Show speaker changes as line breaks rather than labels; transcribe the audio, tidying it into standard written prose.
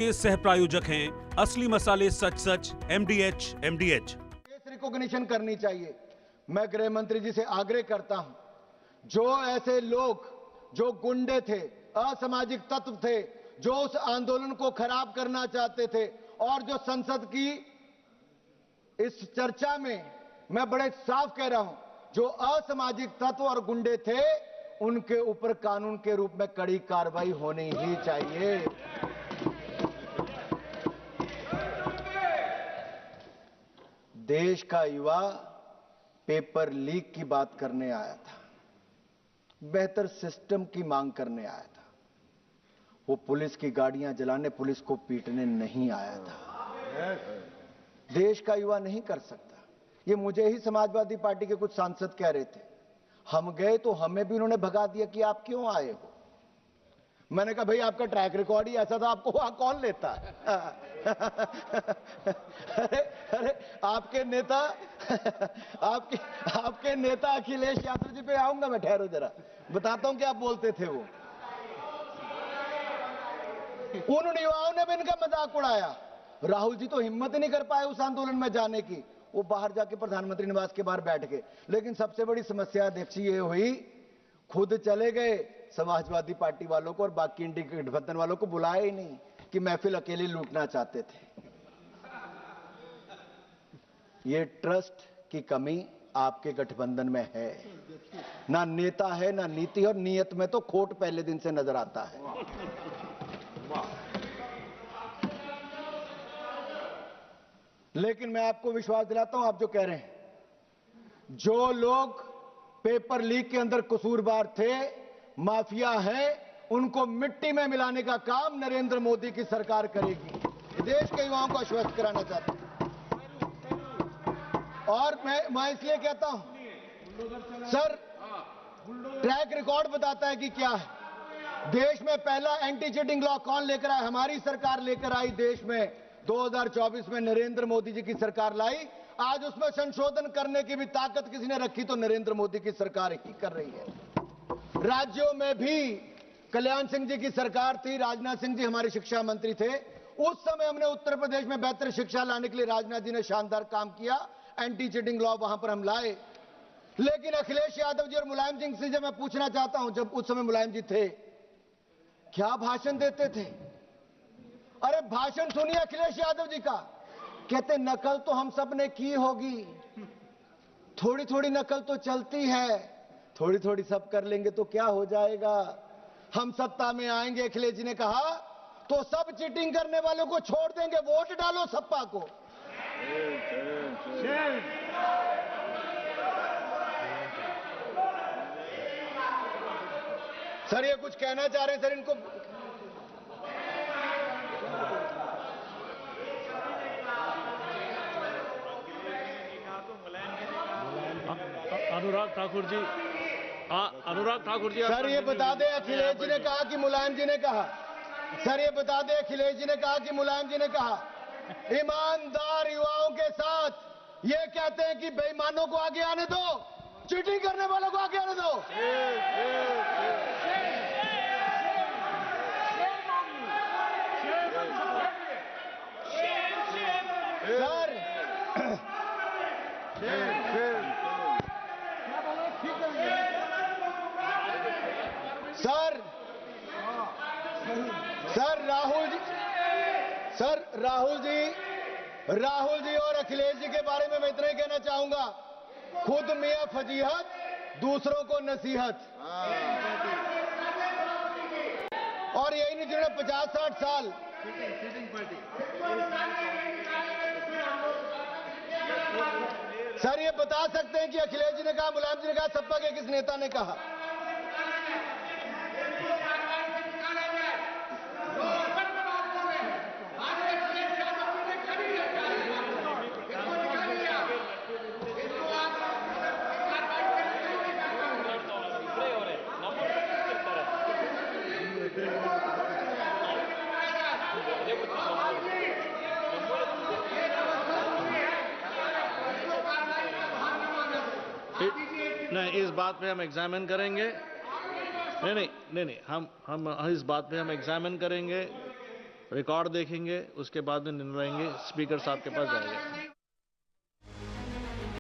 के सह प्रायोजक हैं असली मसाले सच सच एमडीएच।
रिकॉग्निशन करनी चाहिए। मैं गृह मंत्री जी से आग्रह करता हूं, जो ऐसे लोग जो गुंडे थे, असामाजिक तत्व थे, जो उस आंदोलन को खराब करना चाहते थे और जो संसद की इस चर्चा में मैं बड़े साफ कह रहा हूं, जो असामाजिक तत्व और गुंडे थे, उनके ऊपर कानून के रूप में कड़ी कार्रवाई होनी ही चाहिए। देश का युवा पेपर लीक की बात करने आया था, बेहतर सिस्टम की मांग करने आया था। वो पुलिस की गाड़ियां जलाने, पुलिस को पीटने नहीं आया था। देश का युवा नहीं कर सकता। ये मुझे ही समाजवादी पार्टी के कुछ सांसद कह रहे थे, हम गए तो हमें भी उन्होंने भगा दिया कि आप क्यों आए हो। मैंने कहा भाई आपका ट्रैक रिकॉर्ड ही ऐसा था, आपको वहां कौन लेता है। अरे आपके नेता आपके नेता अखिलेश यादव जी पे आऊंगा मैं, ठहरो जरा, बताता हूं क्या बोलते थे वो। उन युवाओं ने भी इनका मजाक उड़ाया। राहुल जी तो हिम्मत ही नहीं कर पाए उस आंदोलन में जाने की, वो बाहर जाके प्रधानमंत्री निवास के बाहर बैठ गए। लेकिन सबसे बड़ी समस्या अध्यक्ष ये हुई, खुद चले गए, समाजवादी पार्टी वालों को और बाकी इंडी गठबंधन वालों को बुलाया ही नहीं कि महफिल अकेले लूटना चाहते थे। ये ट्रस्ट की कमी आपके गठबंधन में है, ना नेता है ना नीति, और नीयत में तो खोट पहले दिन से नजर आता है। लेकिन मैं आपको विश्वास दिलाता हूं, आप जो कह रहे हैं, जो लोग पेपर लीक के अंदर कसूरवार थे, माफिया है, उनको मिट्टी में मिलाने का काम नरेंद्र मोदी की सरकार करेगी। देश के युवाओं को आश्वस्त कराना चाहता हूं। और मैं इसलिए कहता हूं, सर ट्रैक रिकॉर्ड बताता है कि क्या है। देश में पहला एंटी चीटिंग लॉ कौन लेकर आया? हमारी सरकार लेकर आई। देश में 2024 में नरेंद्र मोदी जी की सरकार लाई। आज उसमें संशोधन करने की भी ताकत किसी ने रखी तो नरेंद्र मोदी की सरकार ही कर रही है। राज्यों में भी कल्याण सिंह जी की सरकार थी, राजनाथ सिंह जी हमारे शिक्षा मंत्री थे। उस समय हमने उत्तर प्रदेश में बेहतर शिक्षा लाने के लिए राजनाथ जी ने शानदार काम किया, एंटी चीटिंग लॉ वहां पर हम लाए। लेकिन अखिलेश यादव जी और मुलायम सिंह से मैं पूछना चाहता हूं, जब उस समय मुलायम जी थे, क्या भाषण देते थे? अरे भाषण सुनिए अखिलेश यादव जी का, कहते नकल तो हम सब ने की होगी, थोड़ी थोड़ी नकल तो चलती है, थोड़ी थोड़ी सब कर लेंगे तो क्या हो जाएगा, हम सत्ता में आएंगे। अखिलेश जी ने कहा तो सब चीटिंग करने वालों को छोड़ देंगे, वोट डालो सपा को। सर ये कुछ कहना चाह रहे हैं सर, इनको
अनुराग ठाकुर जी, अनुराग ठाकुर जी
सर ये बता दें अखिलेश जी ने कहा कि मुलायम जी ने कहा, सर ये बता दें अखिलेश जी ने कहा कि मुलायम जी ने कहा, ईमानदार युवाओं के साथ ये कहते हैं कि बेईमानों को आगे आने दो, चीटिंग करने वालों को आगे आने दो। सर राहुल जी और अखिलेश जी के बारे में मैं इतना ही कहना चाहूंगा, खुद मियां फजीहत, दूसरों को नसीहत। और यही नहीं, जिन्होंने 50-60 साल सर ये बता सकते हैं कि अखिलेश जी ने कहा, मुलायम जी ने कहा, सपा के किस नेता ने कहा?
नहीं, इस बात पे हम एग्जामिन करेंगे। नहीं, हम इस बात पे हम एग्जामिन करेंगे। रिकॉर्ड देखेंगे, उसके बाद में निर्णय लेंगे। स्पीकर साहब के पास जाएंगे।